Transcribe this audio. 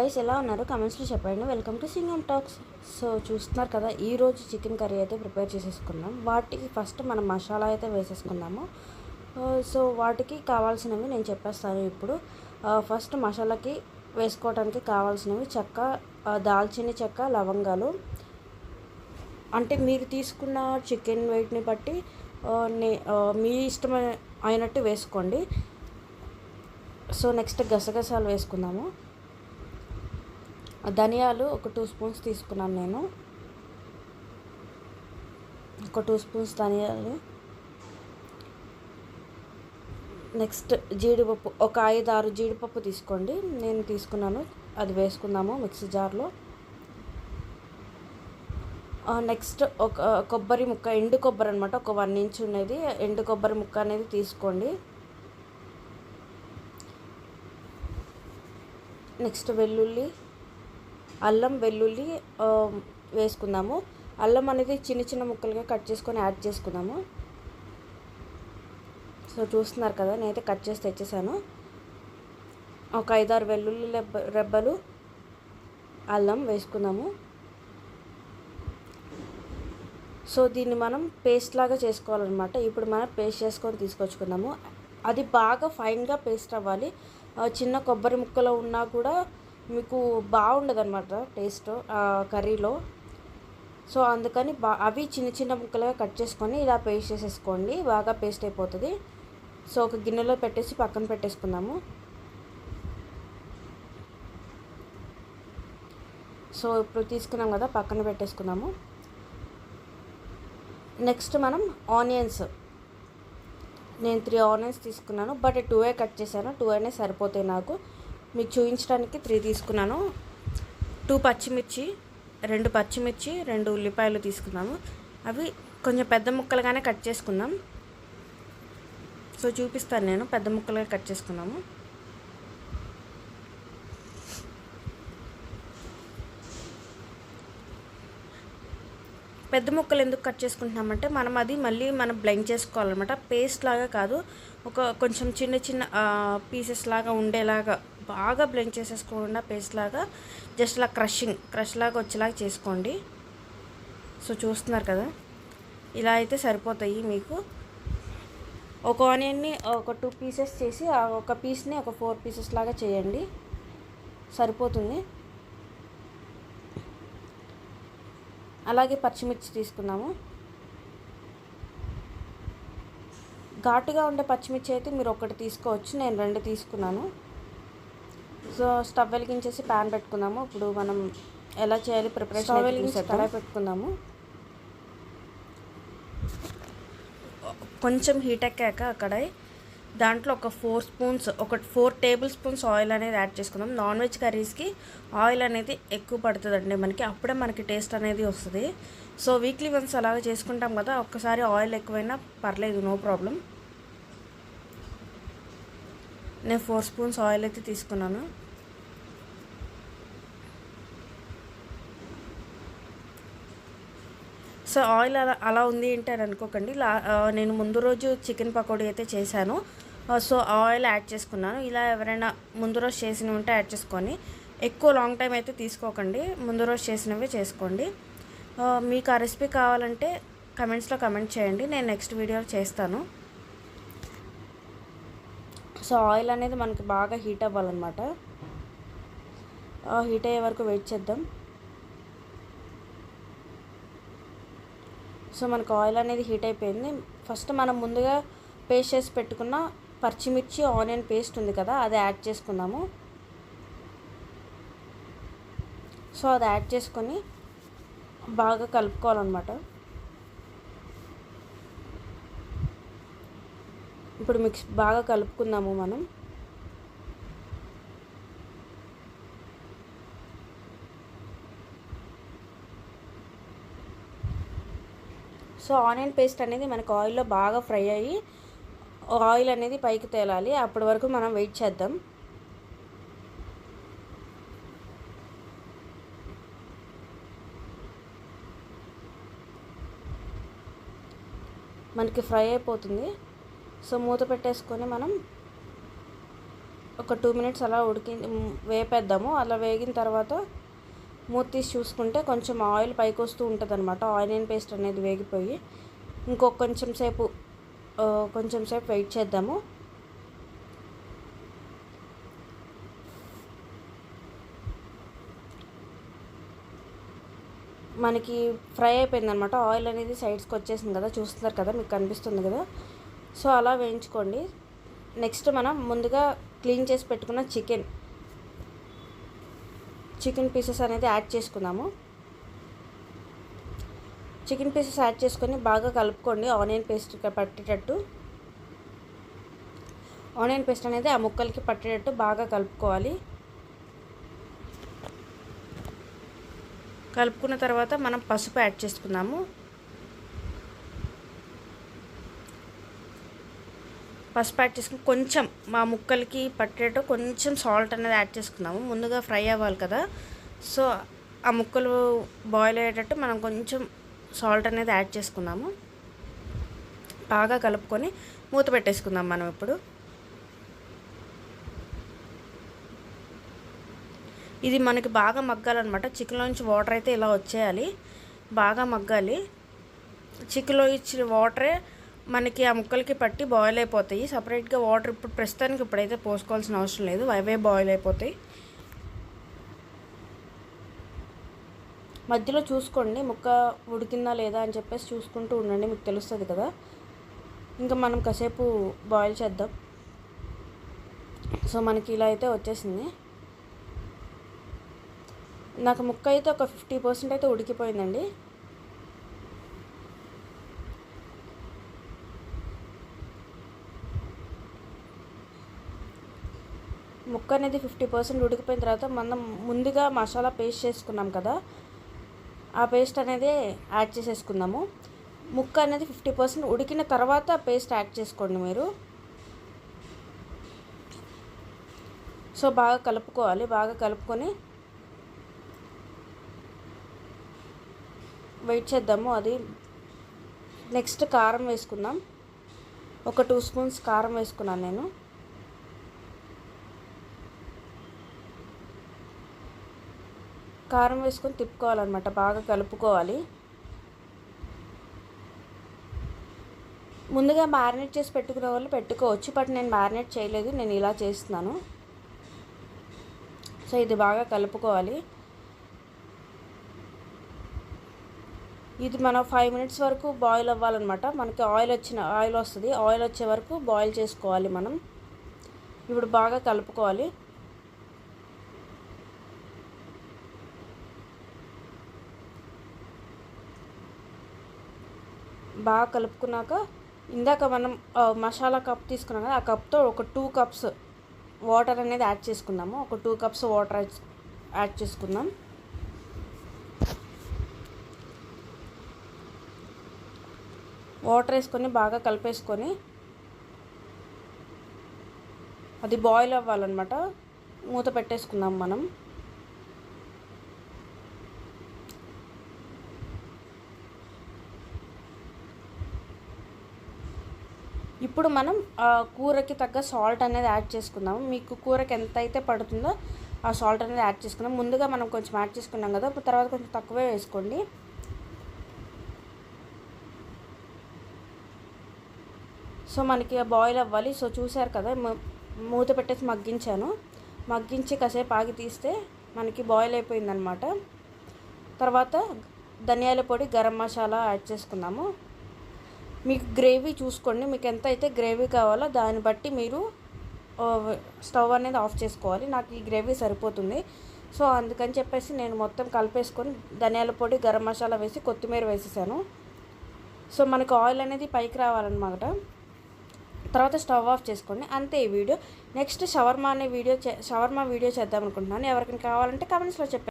Guys ఎలా ఉన్నారు కామెంట్స్లో చెప్పండి. Welcome to Singam talks. So చూస్తున్నారు కదా, ఈరోజు చికెన్ కర్రీ అయితే ప్రిపేర్ చేసేసుకున్నాం. వాటికి ఫస్ట్ మనం మసాలా అయితే వేసేసుకున్నాము. సో వాటికి కావాల్సినవి నేను చెప్పేస్తాను ఇప్పుడు. ఫస్ట్ మసాలాకి వేసుకోవడానికి కావాల్సినవి చెక్క, దాల్చిన చెక్క, లవంగాలు. అంటే మీరు తీసుకున్న చికెన్ వెయిట్ని బట్టి మీ ఇష్టం అయినట్టు వేసుకోండి. సో నెక్స్ట్ గసగసాలు వేసుకుందాము. ధనియాలు ఒక 2 స్పూన్స్ తీసుకున్నాను నేను. ఒక 2 స్పూన్స్ ధనియాలు. నెక్స్ట్ జీడిపప్పు ఒక 5-6 జీడిపప్పు తీసుకోండి, నేను తీసుకున్నాను. అది వేసుకుందాము మిక్సీ జార్లో. నెక్స్ట్ ఒక కొబ్బరి ముక్క, ఎండు కొబ్బరి అనమాట, ఒక 1 ఇంచ్ ఉన్నది ఎండు కొబ్బరి ముక్క అనేది తీసుకోండి. నెక్స్ట్ వెల్లుల్లి, అల్లం, వెల్లుల్లి వేసుకుందాము. అల్లం అనేది చిన్న చిన్న ముక్కలుగా కట్ చేసుకొని యాడ్ చేసుకుందాము. సో చూస్తున్నారు కదా, నేనైతే కట్ చేసి తెచ్చేసాను. ఒక 5-6 వెల్లుల్లి రెబ్బలు, అల్లం వేసుకుందాము. సో దీన్ని మనం పేస్ట్ లాగా చేసుకోవాలన్నమాట. ఇప్పుడు మనం పేస్ట్ చేసుకొని తీసుకొచ్చుకుందాము. అది బాగా ఫైన్గా పేస్ట్ అవ్వాలి. చిన్న కొబ్బరి ముక్కలో ఉన్నా కూడా మీకు బాగుండదు అనమాట టేస్ట్ కర్రీలో. సో అందుకని అవి చిన్న చిన్న ముక్కలుగా కట్ చేసుకొని ఇలా పేస్ట్ చేసేసుకోండి, బాగా పేస్ట్ అయిపోతుంది. సో ఒక గిన్నెలో పెట్టేసి పక్కన పెట్టేసుకుందాము. సో ఇప్పుడు తీసుకున్నాం కదా, పక్కన పెట్టేసుకుందాము. నెక్స్ట్ మనం ఆనియన్స్, నేను 3 ఆనియన్స్ తీసుకున్నాను, బట్ 2 కట్ చేశాను. 2 అనే సరిపోతాయి నాకు. మీకు చూపించడానికి 3 తీసుకున్నాను. 2 పచ్చిమిర్చి, 2 పచ్చిమిర్చి, 2 ఉల్లిపాయలు తీసుకున్నాము. అవి కొంచెం పెద్ద ముక్కలుగానే కట్ చేసుకుందాం. సో చూపిస్తాను, నేను పెద్ద ముక్కలుగా కట్ చేసుకున్నాము. పెద్ద ముక్కలు ఎందుకు కట్ చేసుకుంటున్నామంటే మనం అది మళ్ళీ బ్లెండ్ చేసుకోవాలన్నమాట. పేస్ట్ లాగా కాదు, కొంచెం చిన్న చిన్న పీసెస్ లాగా ఉండేలాగా, బాగా బ్లెండ్ చేసేసుకోకుండా పేస్ట్ లాగా జస్ట్ ఇలా క్రష్ లాగా వచ్చేలాగా చేసుకోండి. సో చూస్తున్నారు కదా, ఇలా అయితే సరిపోతాయి మీకు. ఒక ఆనియన్ని ఒక 2 పీసెస్ చేసి ఒక పీస్ని ఒక 4 పీసెస్ లాగా చేయండి, సరిపోతుంది. అలాగే పచ్చిమిర్చి తీసుకున్నాము. ఘాటుగా ఉండే పచ్చిమిర్చి అయితే మీరు 1 తీసుకోవచ్చు, నేను 2 తీసుకున్నాను. సో స్టవ్ వెలిగించేసి ప్యాన్ పెట్టుకుందాము. ఇప్పుడు మనం ఎలా చేయాలి ప్రిపరేషన్ వెలిగించి కడాయి పెట్టుకుందాము. కొంచెం హీట్ ఎక్కాక కడాయి, దాంట్లో ఒక 4 టేబుల్ స్పూన్స్ ఆయిల్ అనేది యాడ్ చేసుకుందాం. నాన్ వెజ్ కర్రీస్కి ఆయిల్ అనేది ఎక్కువ పడుతుందండి మనకి, అప్పుడే మనకి టేస్ట్ అనేది వస్తుంది. సో వీక్లీ వన్స్ అలాగే చేసుకుంటాం కదా, ఒక్కసారి ఆయిల్ ఎక్కువైనా పర్లేదు, నో ప్రాబ్లం. నేను 4 స్పూన్స్ ఆయిల్ అయితే తీసుకున్నాను. సో ఆయిల్ అలా ఉంది అంటే అని అనుకోకండి. నేను ముందు రోజు చికెన్ పకోడీ అయితే చేశాను. సో ఆయిల్ యాడ్ చేసుకున్నాను. ఇలా ఎవరైనా ముందు రోజు చేసినవి ఉంటే యాడ్ చేసుకొని, ఎక్కువ లాంగ్ టైం అయితే తీసుకోకండి, ముందు రోజు చేసినవే చేసుకోండి. మీకు ఆ రెసిపీ కావాలంటే కమెంట్స్లో కమెంట్ చేయండి, నేను నెక్స్ట్ వీడియో చేస్తాను. సో ఆయిల్ అనేది మనకి బాగా హీట్ అవ్వాలన్నమాట. హీట్ అయ్యే వరకు వెయిట్ చేద్దాం. సో మనకు ఆయిల్ అనేది హీట్ అయిపోయింది. ఫస్ట్ మనం ముందుగా పేస్ట్ చేసి పెట్టుకున్న పచ్చిమిర్చి ఆనియన్ పేస్ట్ ఉంది కదా, అది యాడ్ చేసుకుందాము. సో అది యాడ్ చేసుకొని బాగా కలుపుకోవాలన్నమాట. ఇప్పుడు బాగా కలుపుకుందాము మనం. సో ఆనియన్ పేస్ట్ అనేది మనకు ఆయిల్లో బాగా ఫ్రై అయ్యి ఆయిల్ అనేది పైకి తేలాలి, అప్పటి వరకు మనం వెయిట్ చేద్దాం. మనకి ఫ్రై అయిపోతుంది. సో మూత పెట్టేసుకొని మనం ఒక 2 మినిట్స్ అలా వేపేద్దాము. అలా వేగిన తర్వాత మూత తీసి చూసుకుంటే కొంచెం ఆయిల్ పైకి వస్తూ ఉంటుంది అనమాట. ఆనియన్ పేస్ట్ అనేది వేగిపోయి కొంచెం సేపు వెయిట్ చేద్దాము. మనకి ఫ్రై అయిపోయింది అనమాట. ఆయిల్ అనేది సైడ్స్కి వచ్చేసింది కదా, చూస్తున్నారు కదా, మీకు కనిపిస్తుంది కదా. సో అలా వేయించుకోండి. నెక్స్ట్ మనం ముందుగా క్లీన్ చేసి పెట్టుకున్న చికెన్ పీసెస్ అనేది యాడ్ చేసుకుందాము. చికెన్ పీసెస్ యాడ్ చేసుకొని బాగా కలుపుకోండి. ఆనియన్ పేస్ట్ పట్టేటట్టు, ఆనియన్ పేస్ట్ అనేది ఆ ముక్కలకి పట్టేటట్టు బాగా కలుపుకోవాలి. కలుపుకున్న తర్వాత మనం పసుపు యాడ్ చేసుకుందాము. పసుపు యాడ్ చేసుకుని కొంచెం మా ముక్కలకి పట్టేటట్టు కొంచెం సాల్ట్ అనేది యాడ్ చేసుకుందాము. ముందుగా ఫ్రై అవ్వాలి కదా, సో ఆ ముక్కలు బాయిల్ అయ్యేటట్టు మనం కొంచెం సాల్ట్ అనేది యాడ్ చేసుకుందాము. బాగా కలుపుకొని మూత పెట్టేసుకుందాం మనం. ఇప్పుడు ఇది మనకి బాగా మగ్గాలన్నమాట. చికెన్లో నుంచి వాటర్ అయితే ఇలా వచ్చేయాలి, బాగా మగ్గాలి. చికెన్లో ఇచ్చిన వాటరే మనకి ఆ ముక్కలకి పట్టి బాయిల్ అయిపోతాయి. సపరేట్గా వాటర్ ప్రస్తుతానికి ఇప్పుడైతే పోసుకోవాల్సిన అవసరం లేదు, అవే బాయిల్ అయిపోతాయి. మధ్యలో చూసుకోండి ముక్క ఉడికిందా లేదా అని చెప్పేసి చూసుకుంటూ ఉండండి, మీకు తెలుస్తుంది కదా. ఇంకా మనం కాసేపు బాయిల్ చేద్దాం. సో మనకి ఇలా అయితే వచ్చేసింది. నాకు ముక్క అయితే ఒక 50% అయితే ఉడికిపోయిందండి. ముక్క అనేది 50% ఉడికిపోయిన తర్వాత మనం ముందుగా మసాలా పేస్ట్ చేసుకున్నాం కదా, ఆ పేస్ట్ అనేది యాడ్ చేసేసుకుందాము. ముక్క అనేది 50% ఉడికిన తర్వాత పేస్ట్ యాడ్ చేసుకోండి మీరు. సో బాగా కలుపుకోవాలి. బాగా కలుపుకొని వెయిట్ చేద్దాము. అది నెక్స్ట్ కారం వేసుకుందాం. ఒక 2 స్పూన్స్ కారం వేసుకున్నాను నేను. కారం వేసుకొని తిప్పుకోవాలన్నమాట, బాగా కలుపుకోవాలి. ముందుగా మ్యారినేట్ చేసి పెట్టుకునే వాళ్ళు పెట్టుకోవచ్చు, బట్ నేను మ్యారినేట్ చేయలేదు, నేను ఇలా చేస్తున్నాను. సో ఇది బాగా కలుపుకోవాలి. ఇది మనం 5 మినిట్స్ వరకు బాయిల్ అవ్వాలన్నమాట. మనకి ఆయిల్ వస్తుంది, ఆయిల్ వచ్చే వరకు బాయిల్ చేసుకోవాలి మనం. ఇప్పుడు బాగా కలుపుకోవాలి. బాగా కలుపుకున్నాక ఇందాక మనం మసాలా కప్ తీసుకున్నాం కదా, ఆ కప్తో ఒక 2 కప్స్ వాటర్ అనేది యాడ్ చేసుకుందాము. ఒక 2 కప్స్ వాటర్ యాడ్ చేసుకుందాం. వాటర్ వేసుకొని బాగా కలిపేసుకొని అది బాయిల్ అవ్వాలన్నమాట. మూత పెట్టేసుకుందాం మనం. ఇప్పుడు మనం కూరకి తగ్గ సాల్ట్ అనేది యాడ్ చేసుకుందాము. మీకు కూరకి ఎంత అయితే పడుతుందో ఆ సాల్ట్ అనేది యాడ్ చేసుకుందాం. ముందుగా మనం కొంచెం యాడ్ చేసుకున్నాం కదా, తర్వాత కొంచెం తక్కువే వేసుకోండి. సో మనకి బాయిల్ అవ్వాలి. సో చూసారు కదా, మూత పెట్టేసి మగ్గించి కాసేపు ఆగి తీస్తే మనకి బాయిల్ అయిపోయిందనమాట. తర్వాత ధనియాల పొడి, గరం మసాలా యాడ్ చేసుకుందాము. మీకు గ్రేవీ చూసుకోండి, మీకు ఎంత అయితే గ్రేవీ కావాలో దాన్ని బట్టి మీరు స్టవ్ అనేది ఆఫ్ చేసుకోవాలి. నాకు ఈ గ్రేవీ సరిపోతుంది. సో అందుకని చెప్పేసి నేను మొత్తం కలిపేసుకొని ధనియాల పొడి, గరం మసాలా వేసి కొత్తిమీర వేసేసాను. సో మనకు ఆయిల్ అనేది పైకి రావాలన్నమాట. తర్వాత స్టవ్ ఆఫ్ చేసుకోండి. అంతే ఈ వీడియో. నెక్స్ట్ షవర్మా వీడియో చేద్దాం అనుకుంటున్నాను. ఎవరికైనా కావాలంటే కామెంట్స్లో చెప్పండి.